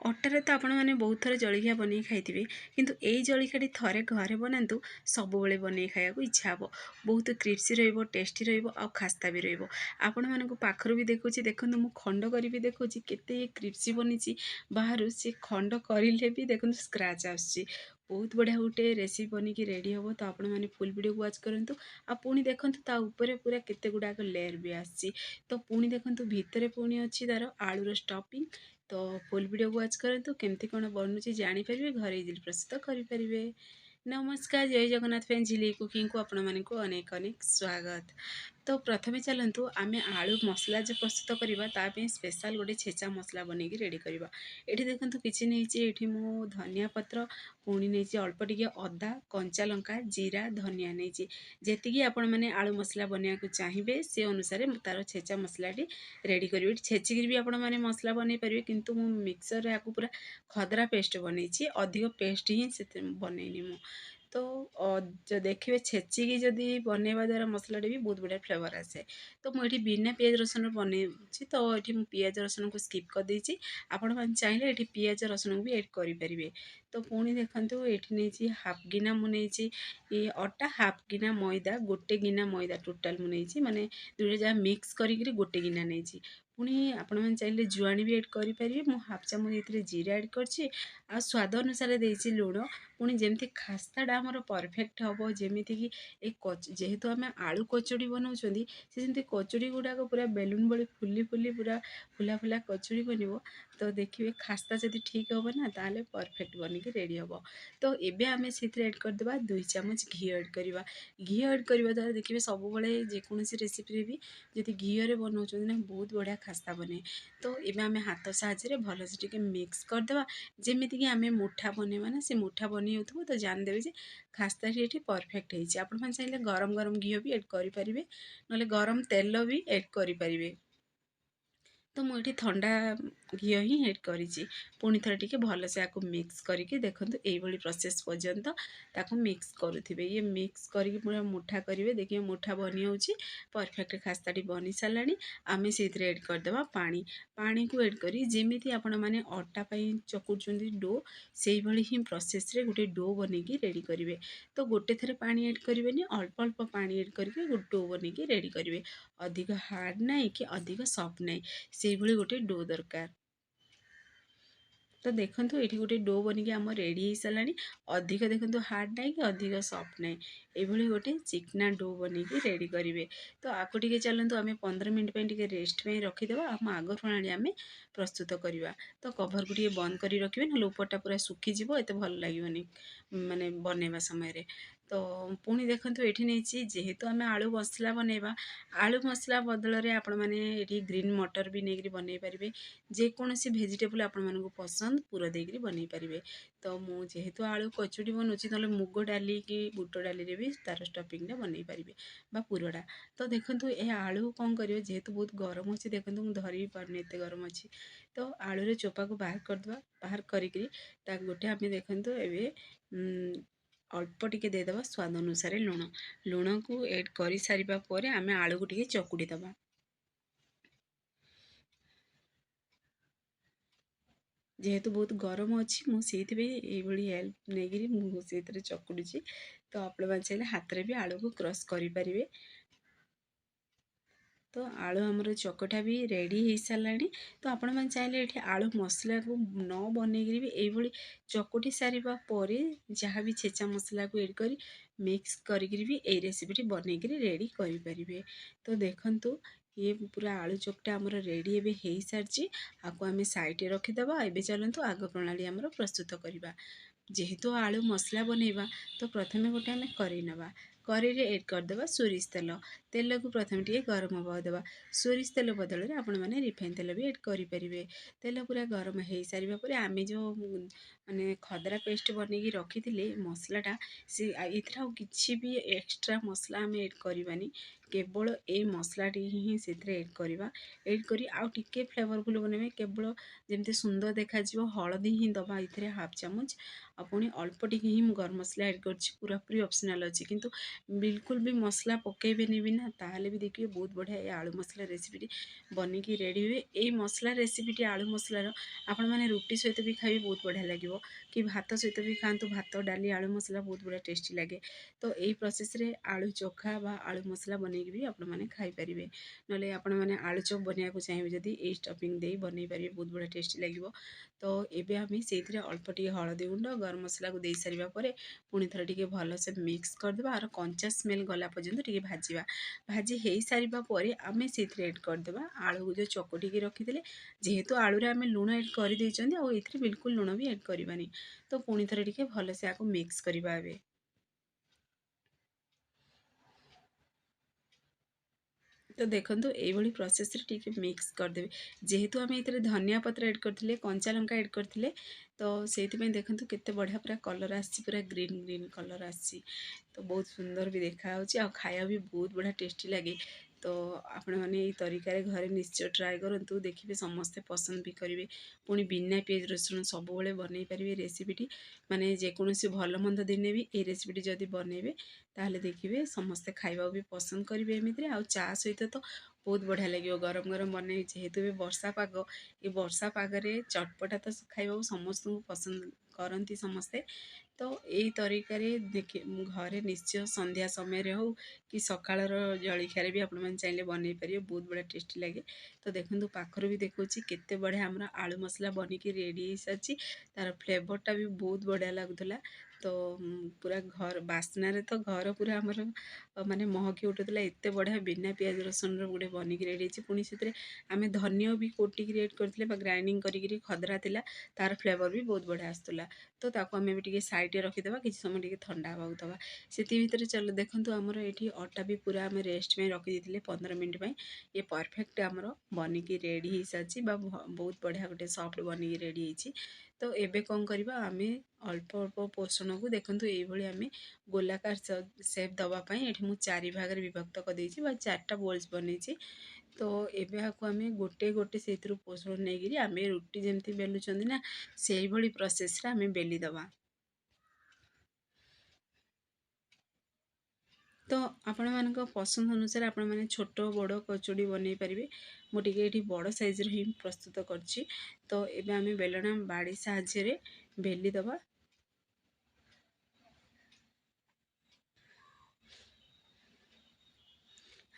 ଅଟାରେ ତ ଆପଣମାନେ ବହୁତ ଥର ଜଳଖିଆ ବନେଇ ଖାଇଥିବେ, କିନ୍ତୁ ଏଇ ଜଳଖିଆଟି ଥରେ ଘରେ ବନାନ୍ତୁ, ସବୁବେଳେ ବନେଇ ଖାଇବାକୁ ଇଚ୍ଛା ହେବ। ବହୁତ କ୍ରିସ୍ପି ରହିବ, ଟେଷ୍ଟି ରହିବ ଆଉ ଖାସ୍ତା ବି ରହିବ। ଆପଣମାନଙ୍କୁ ପାଖରୁ ବି ଦେଖୁଛି, ଦେଖନ୍ତୁ ମୁଁ ଖଣ୍ଡ କରି ବି ଦେଖୁଛି କେତେ କ୍ରିସ୍ପି ବନିଛି। ବାହାରୁ ସେ ଖଣ୍ଡ କରିଲେ ବି ଦେଖନ୍ତୁ ସ୍କ୍ରାଚ୍ ଆସୁଛି। ବହୁତ ବଢ଼ିଆ ଗୋଟେ ରେସିପି ବନିକି ରେଡ଼ି ହେବ। ତ ଆପଣମାନେ ଫୁଲ୍ ଭିଡ଼ିଓକୁ ୱାଚ୍ କରନ୍ତୁ। ଆଉ ପୁଣି ଦେଖନ୍ତୁ ତା ଉପରେ ପୁରା କେତେ ଗୁଡ଼ାକ ଲେୟର୍ ବି ଆସିଛି। ତ ପୁଣି ଦେଖନ୍ତୁ ଭିତରେ ପୁଣି ଅଛି ତା'ର ଆଳୁର ଷ୍ଟଫିଂ। ତ ଫୁଲ୍ ଭିଡ଼ିଓକୁ ୱାଚ୍ କରନ୍ତୁ, କେମିତି କ'ଣ ବନୁଛି ଜାଣିପାରିବେ, ଘରେ ଇଜିଲି ପ୍ରସ୍ତୁତ କରିପାରିବେ। ନମସ୍କାର, ଜୟ ଜଗନ୍ନାଥ ଫ୍ରେଣ୍ଡ, ଝିଲି କୁକିଂକୁ ଆପଣମାନଙ୍କୁ ଅନେକ ଅନେକ ସ୍ୱାଗତ। ତ ପ୍ରଥମେ ଚାଲନ୍ତୁ ଆମେ ଆଳୁ ମସଲା ଯେ ପ୍ରସ୍ତୁତ କରିବା ତା ପାଇଁ ସ୍ପେଶାଲ୍ ଗୋଟେ ଛେଚା ମସଲା ବନେଇକି ରେଡ଼ି କରିବା। ଏଠି ଦେଖନ୍ତୁ କିଛି ନେଇଛି, ଏଠି ମୁଁ ଧନିଆ ପତ୍ର, ପୁଣି ନେଇଛି ଅଳ୍ପ ଟିକେ ଅଦା, କଞ୍ଚା ଲଙ୍କା, ଜିରା, ଧନିଆ ନେଇଛି। ଯେତିକି ଆପଣମାନେ ଆଳୁ ମସଲା ବନେଇବାକୁ ଚାହିଁବେ ସେ ଅନୁସାରେ ତା'ର ଛେଚା ମସଲାଟି ରେଡ଼ି କରିବେ। ଏଠି ଛେଚିକିରି ବି ଆପଣମାନେ ମସଲା ବନେଇ ପାରିବେ, କିନ୍ତୁ ମୁଁ ମିକ୍ସରରେ ଆକୁ ପୁରା ଖଦରା ପେଷ୍ଟ ବନେଇଛି। ଅଧିକ ପେଷ୍ଟ ହିଁ ସେଥିରେ ବନେଇନି ମୁଁ। ତ ଦେଖିବେ ଛେଚିକି ଯଦି ବନେଇବା ଦ୍ୱାରା ମସଲାଟି ବି ବହୁତ ବଢ଼ିଆ ଫ୍ଲେଭର୍ ଆସେ। ତ ମୁଁ ଏଠି ବିନା ପିଆଜ ରସୁଣ ବନେଇଛି, ତ ଏଠି ମୁଁ ପିଆଜ ରସୁଣକୁ ସ୍କିପ୍ କରିଦେଇଛି। ଆପଣମାନେ ଚାହିଁଲେ ଏଠି ପିଆଜ ରସୁଣକୁ ବି ଏଡ଼୍ କରିପାରିବେ। ତ ପୁଣି ଦେଖନ୍ତୁ ଏଠି ନେଇଛି ହାଫ୍ ଗିନା ମୁଁ ନେଇଛି ଅଟା, ହାଫ୍ ଗିନା ମଇଦା, ଗୋଟେ ଗିନା ମଇଦା ଟୋଟାଲ୍ ମୁଁ ନେଇଛି, ମାନେ ଦୁଇଟା ଯାକ ମିକ୍ସ କରିକିରି ଗୋଟେ ଗିନା ନେଇଛି। ପୁଣି ଆପଣମାନେ ଚାହିଁଲେ ଜୁଆଣି ବି ଏଡ଼୍ କରିପାରିବେ। ମୁଁ ହାଫ୍ ଚାମଚ ଏଥିରେ ଜିରା ଏଡ଼୍ କରିଛି, ଆଉ ସ୍ୱାଦ ଅନୁସାରେ ଦେଇଛି ଲୁଣ। ପୁଣି ଯେମିତି ଖାସ୍ତାଟା ଆମର ପରଫେକ୍ଟ ହେବ, ଯେମିତିକି ଯେହେତୁ ଆମେ ଆଳୁ କଚୁଡ଼ି ବନାଉଛନ୍ତି, ସେ ଯେମିତି କଚୁଡ଼ି ଗୁଡ଼ାକ ପୁରା ବେଲୁନ୍ ଭଳି ଫୁଲି ଫୁଲି ପୁରା ଫୁଲା ଫୁଲା କଚୁଡ଼ି ବନିବ। ତ ଦେଖିବେ ଖାସ୍ତା ଯଦି ଠିକ୍ ହେବ ନା, ତାହେଲେ ପରଫେକ୍ଟ ବନିକି ରେଡ଼ି ହେବ। ତ ଏବେ ଆମେ ସେଥିରେ ଏଡ଼୍ କରିଦେବା 2 ଚାମଚ ଘିଅ ଏଡ଼୍ କରିବା। ଘିଅ ଏଡ଼୍ କରିବା ଦ୍ୱାରା ଦେଖିବେ ସବୁବେଳେ ଯେକୌଣସି ରେସିପିରେ ବି ଯଦି ଘିଅରେ ବନାଉଛନ୍ତି ନା, ବହୁତ ବଢ଼ିଆ ଖାସ୍ତା ବନେ। ତ ଏବେ ଆମେ ହାତ ସାହାଯ୍ୟରେ ଭଲସେ ଟିକେ ମିକ୍ସ କରିଦେବା। ଯେମିତିକି ଆମେ ମୁଠା ବନେଇବା ନା, ସେ ମୁଠା ବନେଇ ହେଉଥିବ, ତ ଜାଣିଦେବେ ଯେ ଖାସ୍ତାଟି ଏଠି ପରଫେକ୍ଟ ହେଇଛି। ଆପଣମାନେ ଚାହିଁଲେ ଗରମ ଗରମ ଘିଅ ବି ଏଡ଼୍ କରିପାରିବେ, ନହେଲେ ଗରମ ତେଲ ବି ଏଡ଼୍ କରିପାରିବେ। ତ ମୁଁ ଏଠି ଥଣ୍ଡା ଘିଅ ହିଁ ଏଡ଼୍ କରିଛି। ପୁଣି ଥରେ ଟିକେ ଭଲସେ ଆକୁ ମିକ୍ସ କରିକି ଦେଖନ୍ତୁ ଏଇଭଳି ପ୍ରୋସେସ୍ ପର୍ଯ୍ୟନ୍ତ ତାକୁ ମିକ୍ସ କରୁଥିବେ। ଇଏ ମିକ୍ସ କରିକି ପୁରା ମୁଠା କରିବେ, ଦେଖିବେ ମୁଠା ବନି ହେଉଛି। ପରଫେକ୍ଟ ଖାସ୍ତାଟି ବନି ସାରିଲାଣି। ଆମେ ସେଇଥିରେ ଏଡ଼୍ କରିଦେବା ପାଣି। ପାଣିକୁ ଏଡ଼୍ କରି ଯେମିତି ଆପଣମାନେ ଅଟା ପାଇଁ ଚକୁଡ଼ୁଛନ୍ତି ଡୋ, ସେଇଭଳି ହିଁ ପ୍ରୋସେସ୍ରେ ଗୋଟେ ଡୋ ବନେଇକି ରେଡ଼ି କରିବେ। ତ ଗୋଟେ ଥରେ ପାଣି ଏଡ଼୍ କରିବେନି, ଅଳ୍ପ ଅଳ୍ପ ପାଣି ଏଡ଼୍ କରିକି ଗୋଟେ ଡୋ ବନେଇକି ରେଡ଼ି କରିବେ। ଅଧିକ ହାର୍ଡ଼ ନାହିଁ କି ଅଧିକ ସଫ୍ଟ ନାହିଁ, ସେଇଭଳି ଗୋଟେ ଡୋ ଦରକାର। ତ ଦେଖନ୍ତୁ ଏଠି ଗୋଟେ ଡୋ ବନିକି ଆମର ରେଡ଼ି ହେଇସାରିଲାଣି। ଅଧିକ ଦେଖନ୍ତୁ ହାର୍ଡ଼ ନାହିଁ କି ଅଧିକ ସଫ୍ଟ ନାହିଁ, ଏଇଭଳି ଗୋଟେ ଚିକନା ଡୋ ବନେଇକି ରେଡ଼ି କରିବେ। ତ ଆକୁ ଟିକେ ଚାଲନ୍ତୁ ଆମେ 15 ମିନିଟ୍ ପାଇଁ ଟିକେ ରେଷ୍ଟ ପାଇଁ ରଖିଦେବା। ଆମ ଆଗ ପ୍ରଣାଳୀ ଆମେ ପ୍ରସ୍ତୁତ କରିବା। ତ କଭର୍କୁ ଟିକେ ବନ୍ଦ କରି ରଖିବେ, ନହେଲେ ଉପରଟା ପୁରା ଶୁଖିଯିବ, ଏତେ ଭଲ ଲାଗିବନି ମାନେ ବନେଇବା ସମୟରେ। ତ ପୁଣି ଦେଖନ୍ତୁ ଏଠି ନେଇଛି, ଯେହେତୁ ଆମେ ଆଳୁ ମସଲା ବନେଇବା, ଆଳୁ ମସଲା ବଦଳରେ ଆପଣମାନେ ଏଠି ଗ୍ରୀନ୍ ମଟର ବି ନେଇକରି ବନେଇ ପାରିବେ। ଯେକୌଣସି ଭେଜିଟେବୁଲ୍ ଆପଣମାନଙ୍କୁ ପସନ୍ଦ ପୁର ଦେଇକରି ବନେଇ ପାରିବେ। ତ ମୁଁ ଯେହେତୁ ଆଳୁ କଚୁଡ଼ି ବନାଉଛି, ନହେଲେ ମୁଗ ଡାଲି କି ବୁଟ ଡାଲିରେ ବି ତା'ର ଷ୍ଟଫିଂଟା ବନେଇ ପାରିବେ ବା ପୁରଟା। ତ ଦେଖନ୍ତୁ ଏ ଆଳୁ କ'ଣ କରିବେ, ଯେହେତୁ ବହୁତ ଗରମ ଅଛି, ଦେଖନ୍ତୁ ମୁଁ ଧରି ବି ପାରୁନି ଏତେ ଗରମ ଅଛି। ତ ଆଳୁର ଚୋପାକୁ ବାହାର କରିଦେବା। ବାହାର କରିକିରି ତାକୁ ଗୋଟେ ଆମେ ଦେଖନ୍ତୁ ଏବେ ଅଳ୍ପ ଟିକେ ଦେଇଦେବା ସ୍ୱାଦ ଅନୁସାରେ ଲୁଣ। ଲୁଣକୁ ଏଡ଼୍ କରିସାରିବା ପରେ ଆମେ ଆଳୁକୁ ଟିକେ ଚକୁଡ଼ି ଦେବା। ଯେହେତୁ ବହୁତ ଗରମ ଅଛି, ମୁଁ ସେଇଥିପାଇଁ ଏଇଭଳି ହେଲ୍ପ ନେଇକିରି ମୁଁ ସେଇଥିରେ ଚକୁଡ଼ୁଛି। ତ ଆପଣମାନେ ଚାହିଁଲେ ହାତରେ ବି ଆଳୁକୁ କ୍ରସ୍ କରିପାରିବେ। ତ ଆଳୁ ଆମର ଚକଟା ବି ରେଡ଼ି ହେଇସାରିଲାଣି। ତ ଆପଣମାନେ ଚାହିଁଲେ ଏଠି ଆଳୁ ମସଲାକୁ ନ ବନେଇକିରି ବି ଏଇଭଳି ଚକୁଟି ସାରିବା ପରେ ଯାହା ବି ଛେଚା ମସଲାକୁ ଏଡ଼୍ କରି ମିକ୍ସ କରିକିରି ବି ଏଇ ରେସିପିଟି ବନେଇକିରି ରେଡ଼ି କରିପାରିବେ। ତ ଦେଖନ୍ତୁ ଇଏ ପୁରା ଆଳୁ ଚକଟା ଆମର ରେଡ଼ି ଏବେ ହେଇସାରିଛି। ଆକୁ ଆମେ ସାଇଡ଼୍ରେ ରଖିଦେବା। ଏବେ ଚାଲନ୍ତୁ ଆଗ ପ୍ରଣାଳୀ ଆମର ପ୍ରସ୍ତୁତ କରିବା। ଯେହେତୁ ଆଳୁ ମସଲା ବନେଇବା, ତ ପ୍ରଥମେ ଗୋଟେ ଆମେ କରେଇ ନେବା। କରେଇରେ ଏଡ଼୍ କରିଦେବା ସୋରିଷ ତେଲ। ତେଲକୁ ପ୍ରଥମେ ଟିକେ ଗରମ ହେବାକୁ ଦେବା। ସୋରିଷ ତେଲ ବଦଳରେ ଆପଣମାନେ ରିଫାଇନ୍ ତେଲ ବି ଏଡ଼୍ କରିପାରିବେ। ତେଲ ପୁରା ଗରମ ହେଇସାରିବା ପରେ ଆମେ ଯେଉଁ ମାନେ ଖଦରା ପେଷ୍ଟ ବନେଇକି ରଖିଥିଲେ ମସଲାଟା, ସେ ଏଥିରେ ଆଉ କିଛି ବି ଏକ୍ସଟ୍ରା ମସଲା ଆମେ ଏଡ଼୍ କରିବାନି। केवल ए मसलाटी ही से एड करवा। एड करी आउ टिके फ्लेवरफुल बनइबे केवल जमती सुंदर देखा हलदी ही दबा ये हाफ चामच आ पुणी अल्प टिके ही गरम मसला एड कर पूरापूरी ऑप्शनल अच्छी किंतु बिल्कुल भी मसला पकेबेनि भी ना ताहले भी देखिए बहुत बढ़िया ये आलू मसला रेसिपी बनिकी रेडी हुए। ये मसला रेसिपी आलू मसलार आपण मैंने रुटी सहित भी खाइबे बहुत बढ़िया लगे कि भात सहित भी खातु भात डाली आलू मसला बहुत बढ़िया टेस्टी लगे। तो यही प्रोसेस रे आलू चोखा बा आलू मसला बनई भी आपण मैंने खाईपारे ना आपण मैंने आलू चॉप बनवाक चाहिए जदि ये स्टफिंग दे बनई पारे बहुत बढ़िया टेस्टी लगे। तो ये आम से अल्प टे हलदी गुंड गरम मसला को दे सारा पुणी थर टे भलसे मिक्स करदे और कंचा स्मेल गला पर्यंत टे भाजवा। भाजी हो सारापर आम से एड करदे आलू को जो चकटिकी रखी जेहेतु आलू आम लुण एड कर बिल्कुल लुण भी एड करवानी। तो पुणी थर टे भलसे आपको मिक्स करवा। तो देखो ये प्रोसेस टे मिक्स करदे जेहेतु आम ये धनिया पत्र एड करते कंचा लंका एड करते तो से देखो केते बढ़िया पूरा कलर आसी पूरा ग्रीन ग्रीन कलर आसी। तो बहुत सुंदर भी देखा आ खाया भी बहुत बढ़िया टेस्टी लगे। तो आपण मैंने ये तरीका घरे निश्चय ट्राए करूँ देखिए समस्ते पसंद भी करेंगे। पुणी बिना पियाज रसुण सब बनई पारे रेसिपीटी माने जेकोसी भल मंद दिने भी ये रेसिपीटी जदि बनइबे ताहले देखिए समस्ते खाइबा भी पसंद करेंगे। एमती आ चा सहित तो बहुत बढ़िया लगे गरम गरम बन जेहेतु भी वर्षा पाग ये वर्षा पागरे चटपटा तो खाइबा समस्त पसंद करती समस्ते। तो यही तरीका देखिए घरे निश्चय संध्या समय हो कि सकाळर जलखिया भी आपण चाहिए बनई पारे बहुत बढ़िया टेस्टी लगे। तो देखो पाखर भी देखुँ केते बढ़िया आमर आलू मसला बनिकी रेडी हो सारी तार फ्लेवरटा भी बहुत बढ़िया लगुला। तो पूरा घर बास्नार तो घर पूरा आमर माने महकी उठुला एत बढ़िया बिना पियाज रसुण गोटे बनिकी रेडी पुणी से आम धनिया भी कोटिकी एड करते ग्राइंडिंग करी खदरा थिला तार फ्लेवर भी बहुत बढ़िया आसुला। तो ताको आम भी साइड रखीदे किसी समय टे ठंडा हाँ दवा से भितर चल देखो आमर ये अटा भी पूरा आम रेस्ट में रखी देते 15 मिनट ये परफेक्ट आमर बनिकी रेडी हो सारी बहुत बढ़िया गोटे सफ्ट बनिकी रेडी होती। तो एबे कौन करवा आम अल्प अल्प पोषण को देखो ये आम गोलाकार सेप दवापाई ये मुझे 4 भाग विभक्त कर चार्टा बोल्स बनई। तो एबे आपको आम गोटे गोटे से पोषण नहीं आम रुटी जमी बेलुं ना से ही प्रोसेस आम बेलीदबा। तो आपण मान पसंद अनुसार आपण मैंने छोट बड़ कचौड़ी बनई पारे मुझे ये बड़ साइज ही प्रस्तुत करछि। तो एबे आम बेलना बाड़ी साहाय्य बेलीदबा।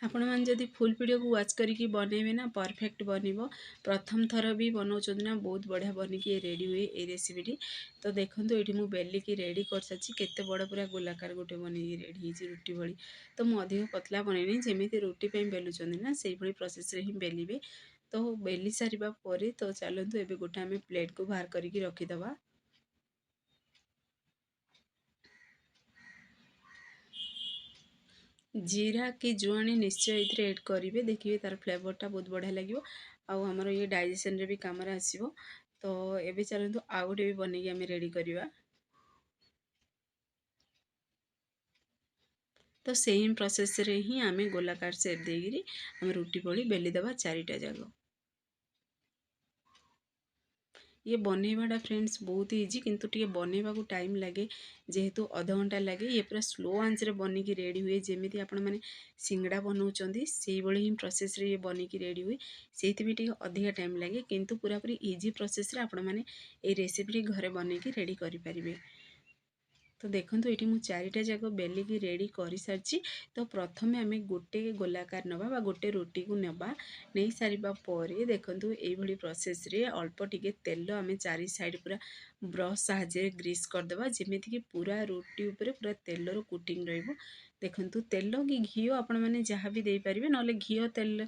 आपण मैंने जदि फुल वीडियो को वाच करके बनइबे ना परफेक्ट बनिबो प्रथम थर भी बनाऊँ ना बहुत बढ़िया बनिकी रेडी हुए ये रेसिपीटी। तो देखो ये मुझे बेलिकी रेडी कर सारी केते बड़ पूरा गोलाकार गोटे बन रेडी हो रुटी भली। तो मुझे अधिक पतला बनईनी जमी रुटी बेलुं ना से प्रोसेस ही बेलिबे। तो बेली सारा पर तो चलतु एबे गोटे आम प्लेट को बाहर करके रखीदबा। जीरा कि जुआणी निश्चय ये एड करेंगे देखिए तार फ्लेवरटा बहुत बढ़िया लगे आमर ये डाइजेशन रे भी काम आसो। तो एबे चलतु आउ गोटे भी बनई आम रेडी करवा। तो सेम प्रोसेस रे ही आम गोलाकार सेप देगी आम रुटी भली बेलीदबा 4टा जाक। ये बनइबाटा फ्रेंड्स बहुत इजी किंतु टे बनइबा को टाइम लगे जेहेतु अध घंटा लगे ये पूरा स्लो आंच रे बनिकी रेडी हुए जमी आपण मैंने सिंगड़ा बनाऊँ से ही प्रोसेस रे ये बनिकी रेडी हुए से टे अधिका टाइम लगे किंतु पूरा पूरी इजी प्रोसेस रे आपण मैंने ये रेसिपी घरे बनइकी रेडी करें। तो देखो ये मुझे 4टा जाक बेलिकी रेडी कर सारी। तो प्रथम आम गोटे गोलाकार नवा गोटे रुटी को नवा नहीं सारापर देखो ये प्रोसेस रे अल्प टिके तेल आम 4 साइड पूरा ब्रश साहाଯ୍य ग्रीस करदे जमीती कि पूरा रुटी उपरे पूरा तेलर कोटिंग रहिबो। देखो तेल कि घी आपण मैंने जहाँ भी दे पारे ना घी तेल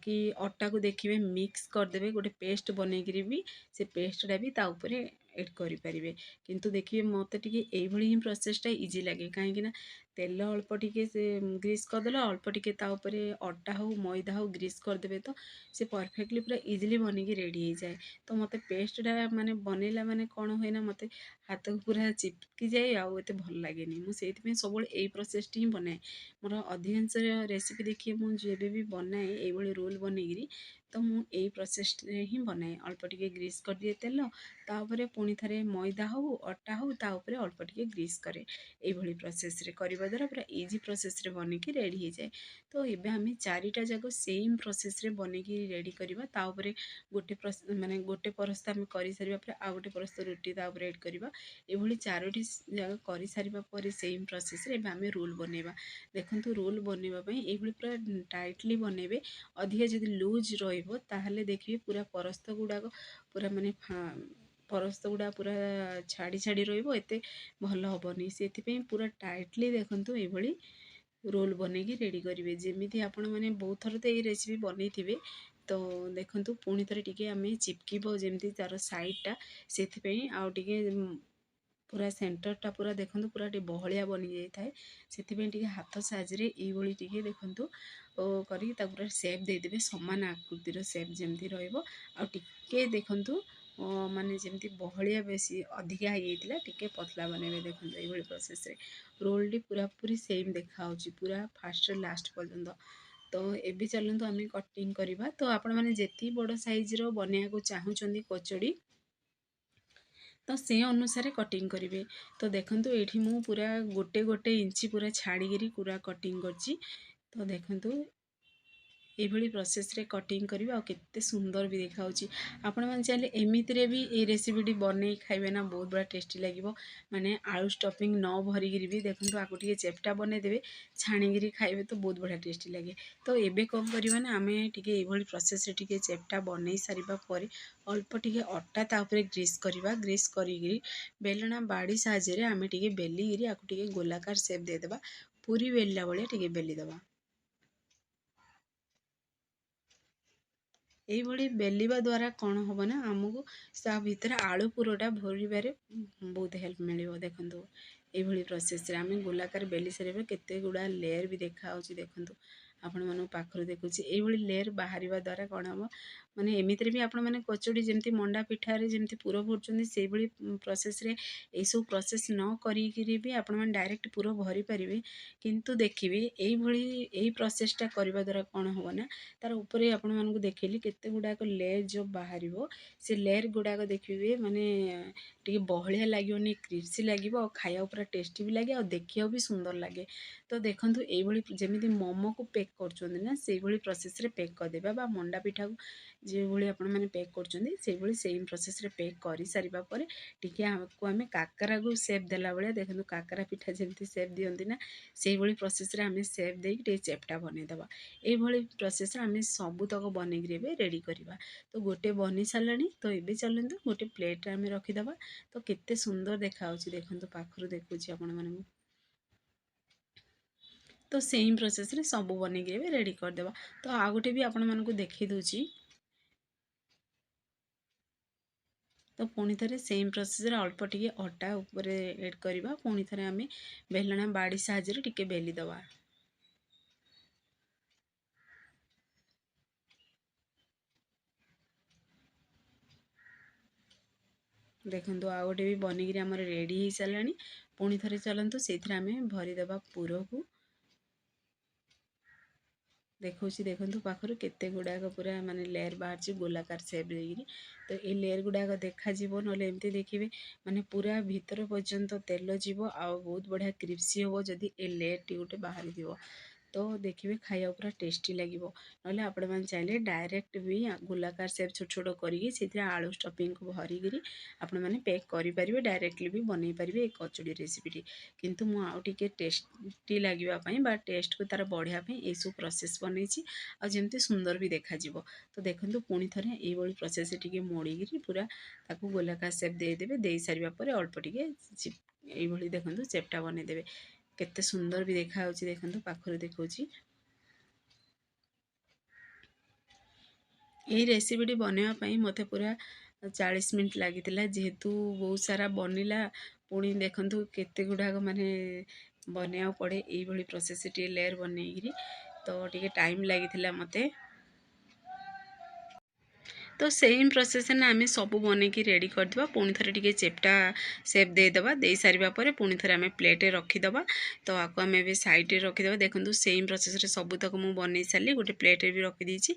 कि अटा को देखिए मिक्स करदे गोटे पेस्ट बनईकरी भी से पेस्टा भी ता उपरे एड करें। किंतु देखिए मत टी ही प्रोसेसटा इजी लगे कहीं तेल अल्प टिके से ग्रीस करदे अल्प टिके अटा हो मैदा हो ग्रीस करदे तो से परफेक्टली पूरा इजिली बनिकी रेडी हो जाए। तो मत पेस्टा माने बनैला माने कौन हुए ना मत हाथ को पूरा चिपकी जाए आउ एत भल लगे मुझे सब यही प्रोसेस ही बनाए। मोर अधिकांश रेसिपी देखिए मुझे भी बनाए ये रोल बनईकरी तो मुझे प्रोसेस ही बनाए अल्प टिके ग्रीस कर दिए तेल तापर पुणी थे मैदा हो अटा हो तापर अल्प टिके ग्रीस करे ये प्रोसेस करने द्वारा पूरा इजी प्रोसेस बनिकी रेडी हो जाए। तो ये आम चारिटा जाक सेम प्रोसेस बनईकी रेडी करवा तापर गोटे माने गोटे परस्त आम कर सारे आउ गोटे परस्त रुटी तापर एड करवा ये चारोटी जाक कर सारे सेम प्रोसेस आम रोल बनवा। देखो रोल बनवाई ये पूरा टाइटली बनइबे अधिका जब लूज रहा देखिए पूरा परस्त गुड़ाक पूरा माने परस्त गुड़ा पूरा छाड़ी छाड़ी रत भल हेनी से पूरा टाइटली देखूँ ये रोल बनईकी रेडी करेंगे जमी आपण मैंने बहुत थर तो ये रेसिपी बनई थे। तो देखो पुणी थे टी आम चिपक जमी तार सैडटा से आउ टे पूरा सेंटरटा पूरा देखो पूरा बहलिया बनी जाए से हाथ साहाଯ୍य ये देखो कर पूरा सेप देदेवे सामान आकृतिर सेप जमी रे देखु माने जमी बहलिया बेसी अधिका होता टे पतला बनइबे। देखो ये प्रोसेस रोलटी पूरा पूरी सेम देखा पूरा फास्ट लास्ट पर्यंत। तो ये चलते आम कटिंग करवा तो आपण मैंने जी बड़ साइज्र बनवाक चाहूँगी कचोड़ी तो से अनुसार कटिंग करेंगे। तो देखो ये मु पूरा गोटे गोटे इंची पूरा छाड़ी पूरा कटिंग करची। तो देखो ये प्रोसेस रे कटिंग करेंगे और केते सुंदर भी देखा आपण मैंने चाहिए एमती भी ये रेसिपीटी बनई खाइबे ना बहुत बड़ा टेस्टी लगे माने आलू स्टफिंग न भरिकी भी देखो आपको टे चेपटा बनईदेवे छाणिकी खाइबे तो बहुत बढ़िया टेस्टी लगे। तो ये कौन करवा ना आम टे ये प्रोसेस टे चेपटा बनई सारापर अल्प टे अटा तापर ग्रीस करवा ग्रीस करी बेलना बाड़ी साहाଯ୍य आम टे बेलिकी आपको टे गोलाकार सेप देदेबा पूरी बेलला भाया टे बेलीदबा। यही बेलिबा द्वारा कौन हम ना आमको ता भितर आलू पुरटा भरवे बहुत हेल्प मिले। देखो ये प्रोसेस आम गोलाकार बेली सारे केते गुड़ा लेयर भी देखा देखूँ आपण मन पाखर देखुची ये लेयर बाहर द्वारा कौन हम माने एमती भी आपण मैंने कचोड़ी जमी मंडा पिठार जमी पुर भरचुं से प्रोसेस रे यही सब प्रोसेस न करी भी आपण मैंने डायरेक्ट पुर भरी पारे। किंतु देखिए यही प्रोसेसटा करने द्वारा कौन हम ना तार ऊपर आपण मानक देखली केते गुड़ाक लेयर जो बाहर से लेयर गुड़ाक देखिए माने टे बहलिया लगे क्रिस्पी लगे और खाया पूरा टेस्टी भी लगे और देखिए भी सुंदर लगे। तो देखो ये जमी मोमो को पैक कर से प्रोसेस रे पैक करदे मंडा पिठा को जो भाई आपण मैंने पैक कर सेम प्रोसेस रे पैक कर सारा पर टी आपको आम काकरा को सेप देला भाया देखो काकरा पिठा जमी सेप दिखती ना से प्रोसेस रे आम सेप दे चेपटा बनईदबा ये प्रोसेस आम सबूतक बनईकि रेडी करवा। तो गोटे बनी सारा तो ये चलते गोटे प्लेट आम रखीदबा। तो केते सुंदर देखा देखो पाखर देखुची आपण मानू तो सेम प्रोसेस रे सब बनईकि रेडी करदेवा। तो आ गोटे भी आपण मानक देखी दूची तो पुणी थे सेम प्रोसेस अल्प टे अटा उपर एड करवा पुणी थे आम बेलना बाड़ी साहाଯ୍य टे बेलीदबा। देखो आ गोटे भी बनईकि आम रेडी हो सारा पुणी थे चलतु से आम भरीदे पुर को देखो देखो पाखर केते गुड़ाक पूरा माने लेयर बाहर गोलाकार सेप देगी। तो ये लेयर गुड़ाक देखा ना एमती देखिए माने पूरा भीतर पर्यंत तेल जीव आ बहुत बढ़िया क्रिस्पी हम जदि ए लेयर टी गोटे बाहरी थी। तो देखिए खाया पूरा टेस्टी लगे ना आपण मैंने चाहिए डायरेक्ट भी गोलाकार सेप छोट छोट करके आलू स्टफिंग को भरिकी आपण मैंने पैक करेंगे डायरेक्टली भी बनई पारे एक कचोड़ी रेसिपीटी। किंतु मुझे टेस्टी लगे टेस्ट को तार बढ़ापी ये सब प्रोसेस बनई आमती सुंदर भी देखा। तो देखो पुणी थे ये प्रोसेस टी मोड़ीकी पूरा ताकू गोलाकार सेप देदेवे दे सारापर अल्प टे ये देखो चेपटा बनईदेवे केते सुंदर भी देखा देखो पाखर देखा। यही रेसिपीटी बनवाई मत पूरा 40 ମିନିଟ୍ ଲାଗିଥିଲା। ଯେହେତୁ ବହୁତ ସାରା ବନିଲା, ପୁଣି ଦେଖନ୍ତୁ କେତେ ଗୁଡ଼ାକ ମାନେ ବନେଇବାକୁ ପଡ଼େ ଏଇଭଳି ପ୍ରୋସେସ୍ ଟିକେ ଲେୟର୍ ବନେଇକିରି, ତ ଟିକେ ଟାଇମ୍ ଲାଗିଥିଲା ମୋତେ। ତ ସେମ୍ ପ୍ରୋସେସ୍ରେ ଆମେ ସବୁ ବନେଇକି ରେଡ଼ି କରିଦେବା। ପୁଣି ଥରେ ଟିକେ ଚେପ୍ଟା ସେପ୍ ଦେଇଦେବା। ଦେଇସାରିବା ପରେ ପୁଣି ଥରେ ଆମେ ପ୍ଲେଟ୍ରେ ରଖିଦେବା। ତ ଆକୁ ଆମେ ଏବେ ସାଇଡ଼୍ରେ ରଖିଦେବା। ଦେଖନ୍ତୁ ସେମ୍ ପ୍ରୋସେସ୍ରେ ସବୁତକ ମୁଁ ବନେଇ ସାରିଲି, ଗୋଟେ ପ୍ଲେଟ୍ରେ ବି ରଖିଦେଇଛି।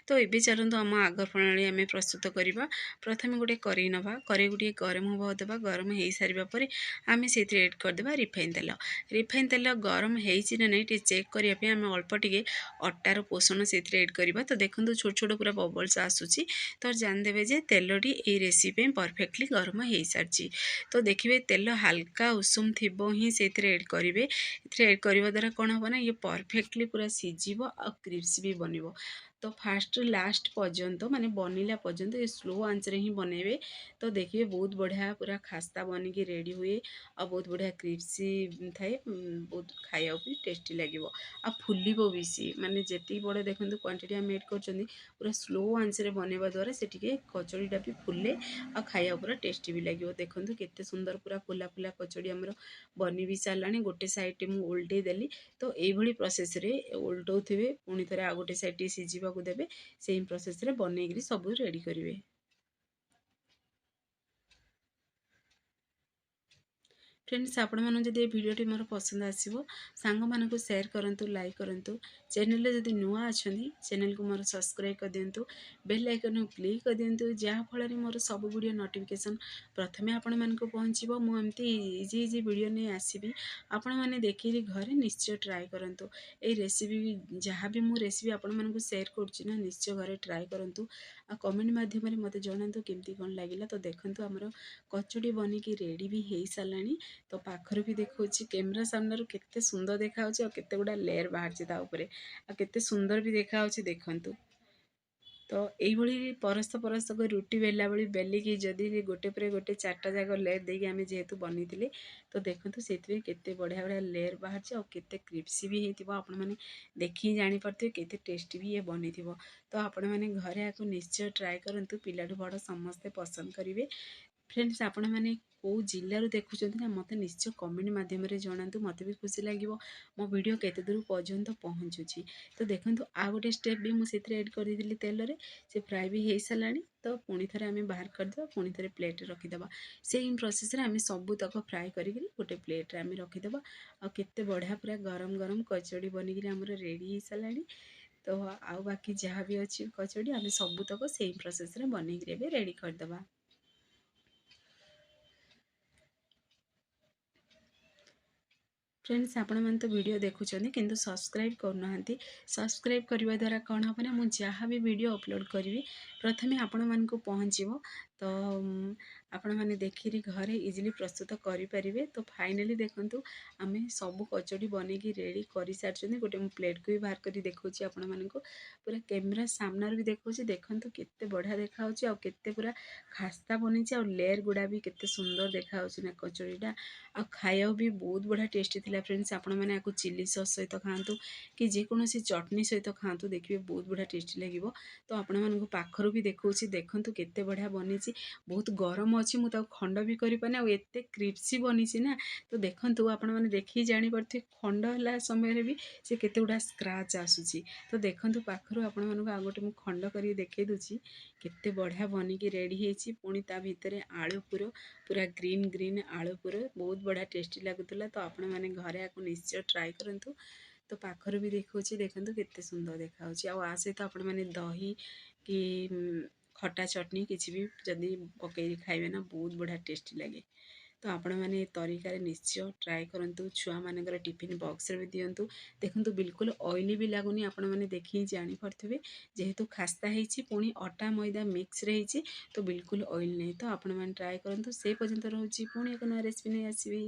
ତ ଏବେ ଚାଲନ୍ତୁ ଆମ ଆଗ ପ୍ରଣାଳୀ ଆମେ ପ୍ରସ୍ତୁତ କରିବା। ପ୍ରଥମେ ଗୋଟେ କରେଇ ନେବା, କରେଇକୁ ଟିକେ ଗରମ ହେବାକୁ ଦେବା। ଗରମ ହେଇସାରିବା ପରେ ଆମେ ସେଇଥିରେ ଏଡ଼୍ କରିଦେବା ରିଫାଇନ୍ ତେଲ। ରିଫାଇନ୍ ତେଲ ଗରମ ହେଇଛି ନା ନାହିଁ ଟିକେ ଚେକ୍ କରିବା ପାଇଁ ଆମେ ଅଳ୍ପ ଟିକେ ଅଟାର ପୋଷଣ ସେଇଥିରେ ଏଡ଼୍ କରିବା। ତ ଦେଖନ୍ତୁ ଛୋଟ ଛୋଟ ପୁରା ବବଲ୍ସ ଆସୁଛି, ତ ଜାଣିଦେବେ ଯେ ତେଲଟି ଏଇ ରେସିପି ପାଇଁ ପରଫେକ୍ଟଲି ଗରମ ହେଇସାରିଛି। ତ ଦେଖିବେ ତେଲ ହାଲକା ଉଷୁମ ଥିବ ହିଁ ସେଇଥିରେ ଏଡ଼୍ କରିବେ। ଏଥିରେ ଏଡ଼୍ କରିବା ଦ୍ୱାରା କ'ଣ ହେବ ନା ଇଏ ପରଫେକ୍ଟଲି ପୁରା ସିଝିବ ଆଉ କ୍ରିସ୍ପି ବି ବନିବ। ତ ଫାଷ୍ଟରୁ ଲାଷ୍ଟ ପର୍ଯ୍ୟନ୍ତ ମାନେ ବନିଲା ପର୍ଯ୍ୟନ୍ତ ଏ ସ୍ଲୋ ଆଞ୍ଚରେ ହିଁ ବନେଇବେ। ତ ଦେଖିବେ ବହୁତ ବଢ଼ିଆ ପୁରା ଖାସ୍ତା ବନିକି ରେଡ଼ି ହୁଏ ଆଉ ବହୁତ ବଢ଼ିଆ କ୍ରିସ୍ପି ଥାଏ। ବହୁତ ଖାଇବାକୁ ବି ଟେଷ୍ଟି ଲାଗିବ ଆଉ ଫୁଲିବ ବି ସିଏ। ମାନେ ଯେତିକି ବଡ଼ ଦେଖନ୍ତୁ କ୍ୱାଣ୍ଟିଟି ଆମେ ଏଡ଼୍ କରୁଛନ୍ତି, ପୁରା ସ୍ଲୋ ଆଞ୍ଚରେ ବନେଇବା ଦ୍ୱାରା ସେ ଟିକେ କଚଡ଼ିଟା ବି ଫୁଲେ ଆଉ ଖାଇବାକୁ ପୁରା ଟେଷ୍ଟି ବି ଲାଗିବ। ଦେଖନ୍ତୁ କେତେ ସୁନ୍ଦର ପୁରା ଫୁଲା ଫୁଲା କଚଡ଼ି ଆମର ବନି ବି ସାରିଲାଣି। ଗୋଟେ ସାଇଡ଼୍ଟି ମୁଁ ଓଲଟେଇ ଦେଲି। ତ ଏଇଭଳି ପ୍ରୋସେସ୍ରେ ଓଲଟଉଥିବେ, ପୁଣି ଥରେ ଆଉ ଗୋଟେ ସାଇଡ଼୍ଟି ସିଝିବାକୁ ଦେବେ। ସେଇ ପ୍ରୋସେସ୍ରେ ବନେଇକିରି ସବୁ ରେଡ଼ି କରିବେ। ଫ୍ରେଣ୍ଡସ୍, ଆପଣମାନଙ୍କୁ ଯଦି ଏ ଭିଡ଼ିଓଟି ମୋର ପସନ୍ଦ ଆସିବ, ସାଙ୍ଗମାନଙ୍କୁ ସେୟାର କରନ୍ତୁ, ଲାଇକ୍ କରନ୍ତୁ। ଚ୍ୟାନେଲରେ ଯଦି ନୂଆ ଅଛନ୍ତି ଚ୍ୟାନେଲକୁ ମୋର ସବସ୍କ୍ରାଇବ୍ କରିଦିଅନ୍ତୁ, ବେଲ୍ ଆଇକନ୍କୁ କ୍ଲିକ୍ କରିଦିଅନ୍ତୁ, ଯାହାଫଳରେ ମୋର ସବୁ ଭିଡ଼ିଓ ନୋଟିଫିକେସନ୍ ପ୍ରଥମେ ଆପଣମାନଙ୍କୁ ପହଞ୍ଚିବ। ମୁଁ ଏମିତି ଇଜି ଇଜି ଭିଡ଼ିଓ ନେଇ ଆସିବି, ଆପଣମାନେ ଦେଖିକି ଘରେ ନିଶ୍ଚୟ ଟ୍ରାଏ କରନ୍ତୁ। ଏଇ ରେସିପି ଯାହା ବି ମୁଁ ରେସିପି ଆପଣମାନଙ୍କୁ ସେୟାର କରୁଛି ନା, ନିଶ୍ଚୟ ଘରେ ଟ୍ରାଏ କରନ୍ତୁ ଆଉ କମେଣ୍ଟ ମାଧ୍ୟମରେ ମୋତେ ଜଣାନ୍ତୁ କେମିତି କ'ଣ ଲାଗିଲା। ତ ଦେଖନ୍ତୁ ଆମର କଚୁଡ଼ି ବନିକି ରେଡ଼ି ବି ହେଇସାରିଲାଣି। ତ ପାଖରୁ ବି ଦେଖାଉଛି, କ୍ୟାମେରା ସାମ୍ନାରୁ କେତେ ସୁନ୍ଦର ଦେଖାହେଉଛି ଆଉ କେତେ ଗୁଡ଼ା ଲେୟର୍ ବାହାରିଛି ତା ଉପରେ, ଆଉ କେତେ ସୁନ୍ଦର ବି ଦେଖାହେଉଛି ଦେଖନ୍ତୁ। ତ ଏଇଭଳି ପରସ୍ତ ପରସ୍ତ କରି ରୁଟି ବେଲା ଭଳି ବେଲିକି ଯଦି ଗୋଟେ ପରେ ଗୋଟେ 4ଟା ଯାକ ଲେୟର୍ ଦେଇକି ଆମେ ଯେହେତୁ ବନେଇଥିଲେ, ତ ଦେଖନ୍ତୁ ସେଥିପାଇଁ କେତେ ବଢ଼ିଆ ବଢ଼ିଆ ଲେୟର୍ ବାହାରିଛି ଆଉ କେତେ କ୍ରିସ୍ପି ବି ହେଇଥିବ। ଆପଣମାନେ ଦେଖିକି ଜାଣିପାରୁଥିବେ କେତେ ଟେଷ୍ଟି ବି ଇଏ ବନିଥିବ। ତ ଆପଣମାନେ ଘରେ ଆକୁ ନିଶ୍ଚୟ ଟ୍ରାଏ କରନ୍ତୁ, ପିଲାଠୁ ବଡ଼ ସମସ୍ତେ ପସନ୍ଦ କରିବେ। ଫ୍ରେଣ୍ଡସ୍, ଆପଣମାନେ କେଉଁ ଜିଲ୍ଲାରୁ ଦେଖୁଛନ୍ତି ନା ମୋତେ ନିଶ୍ଚୟ କମେଣ୍ଟ ମାଧ୍ୟମରେ ଜଣାନ୍ତୁ, ମୋତେ ବି ଖୁସି ଲାଗିବ ମୋ ଭିଡ଼ିଓ କେତେ ଦୂର ପର୍ଯ୍ୟନ୍ତ ପହଞ୍ଚୁଛି। ତ ଦେଖନ୍ତୁ ଆଉ ଗୋଟେ ଷ୍ଟେପ୍ ବି ମୁଁ ସେଥିରେ ଏଡ଼୍ କରିଦେଲି ତେଲରେ, ସେ ଫ୍ରାଏ ବି ହେଇସାରିଲାଣି। ତ ପୁଣି ଥରେ ଆମେ ବାହାର କରିଦେବା, ପୁଣି ଥରେ ପ୍ଲେଟ୍ରେ ରଖିଦେବା। ସେମ୍ ପ୍ରୋସେସ୍ରେ ଆମେ ସବୁତକ ଫ୍ରାଏ କରିକିରି ଗୋଟେ ପ୍ଲେଟ୍ରେ ଆମେ ରଖିଦେବା। ଆଉ କେତେ ବଢ଼ିଆ ପୁରା ଗରମ ଗରମ କଚଡ଼ି ବନିକିରି ଆମର ରେଡ଼ି ହେଇସାରିଲାଣି। ତ ଆଉ ବାକି ଯାହା ବି ଅଛି କଚଡ଼ି ଆମେ ସବୁତକ ସେମ୍ ପ୍ରୋସେସ୍ରେ ବନେଇକିରି ଏବେ ରେଡ଼ି କରିଦେବା। ଫ୍ରେଣ୍ଡସ୍, ଆପଣମାନେ ତ ଭିଡ଼ିଓ ଦେଖୁଛନ୍ତି କିନ୍ତୁ ସବସ୍କ୍ରାଇବ୍ କରୁନାହାନ୍ତି। ସବସ୍କ୍ରାଇବ୍ କରିବା ଦ୍ୱାରା କ'ଣ ହେବ ନା, ମୁଁ ଯାହା ବି ଭିଡ଼ିଓ ଅପଲୋଡ଼ କରିବି ପ୍ରଥମେ ଆପଣମାନଙ୍କୁ ପହଞ୍ଚିବ। ତ ଆପଣମାନେ ଦେଖିକି ଘରେ ଇଜିଲି ପ୍ରସ୍ତୁତ କରିପାରିବେ। ତ ଫାଇନାଲି ଦେଖନ୍ତୁ ଆମେ ସବୁ କଚଡ଼ି ବନେଇକି ରେଡ଼ି କରିସାରିଛନ୍ତି। ଗୋଟେ ମୁଁ ପ୍ଲେଟ୍କୁ ବି ବାହାର କରି ଦେଖାଉଛି ଆପଣମାନଙ୍କୁ, ପୁରା କ୍ୟାମେରା ସାମ୍ନାରେ ବି ଦେଖାଉଛି। ଦେଖନ୍ତୁ କେତେ ବଢ଼ିଆ ଦେଖାହେଉଛି ଆଉ କେତେ ପୁରା ଖାସ୍ତା ବନିଛି ଆଉ ଲେୟର୍ ଗୁଡ଼ା ବି କେତେ ସୁନ୍ଦର ଦେଖାହେଉଛି ନା କଚଡ଼ିଟା। ଆଉ ଖାଇବାକୁ ବି ବହୁତ ବଢ଼ିଆ ଟେଷ୍ଟି ଥିଲା। ଫ୍ରେଣ୍ଡସ୍, ଆପଣମାନେ ଆକୁ ଚିଲି ସସ୍ ସହିତ ଖାଆନ୍ତୁ କି ଯେକୌଣସି ଚଟଣି ସହିତ ଖାଆନ୍ତୁ, ଦେଖିବେ ବହୁତ ବଢ଼ିଆ ଟେଷ୍ଟି ଲାଗିବ। ତ ଆପଣମାନଙ୍କୁ ପାଖରୁ ବି ଦେଖାଉଛି, ଦେଖନ୍ତୁ କେତେ ବଢ଼ିଆ ବନିଛି। ବହୁତ ଗରମ ଅଛି, ମୁଁ ତାକୁ ଖଣ୍ଡ ବି କରିପାରୁନି ଆଉ ଏତେ କ୍ରିସ୍ପି ବନିଛି ନା। ତ ଦେଖନ୍ତୁ ଆପଣମାନେ ଦେଖିକି ଜାଣିପାରୁଥିବେ ଖଣ୍ଡ ହେଲା ସମୟରେ ବି ସେ କେତେ ଗୁଡ଼ା ସ୍କ୍ରାଚ୍ ଆସୁଛି। ତ ଦେଖନ୍ତୁ ପାଖରୁ ଆପଣମାନଙ୍କୁ ଆଉ ଗୋଟେ ମୁଁ ଖଣ୍ଡ କରିକି ଦେଖାଇ ଦେଉଛି, କେତେ ବଢ଼ିଆ ବନିକି ରେଡ଼ି ହେଇଛି। ପୁଣି ତା ଭିତରେ ଆଳୁ ପୁର, ପୁରା ଗ୍ରୀନ୍ ଗ୍ରୀନ୍ ଆଳୁ ପୁର, ବହୁତ ବଢ଼ିଆ ଟେଷ୍ଟି ଲାଗୁଥିଲା। ତ ଆପଣମାନେ ଘରେ ଆକୁ ନିଶ୍ଚୟ ଟ୍ରାଏ କରନ୍ତୁ। ତ ପାଖରୁ ବି ଦେଖାଉଛି, ଦେଖନ୍ତୁ କେତେ ସୁନ୍ଦର ଦେଖାହେଉଛି। ଆଉ ଆ ସହିତ ଆପଣମାନେ ଦହି କି ଖଟା ଚଟଣି କିଛି ବି ଯଦି ପକେଇକି ଖାଇବେ ନା, ବହୁତ ବଢ଼ିଆ ଟେଷ୍ଟି ଲାଗେ। ତ ଆପଣମାନେ ଏ ତରିକାରେ ନିଶ୍ଚୟ ଟ୍ରାଏ କରନ୍ତୁ, ଛୁଆମାନଙ୍କର ଟିଫିନ୍ ବକ୍ସରେ ବି ଦିଅନ୍ତୁ। ଦେଖନ୍ତୁ ବିଲକୁଲ ଅଏଲି ବି ଲାଗୁନି, ଆପଣମାନେ ଦେଖିକି ଜାଣିପାରୁଥିବେ। ଯେହେତୁ ଖାସ୍ତା ହେଇଛି ପୁଣି ଅଟା ମଇଦା ମିକ୍ସରେ ହେଇଛି, ତ ବିଲକୁଲ ଅଏଲ୍ ନାହିଁ। ତ ଆପଣମାନେ ଟ୍ରାଏ କରନ୍ତୁ। ସେ ପର୍ଯ୍ୟନ୍ତ ରହୁଛି, ପୁଣି ଏକ ନୂଆ ରେସିପି ନେଇ ଆସିବି।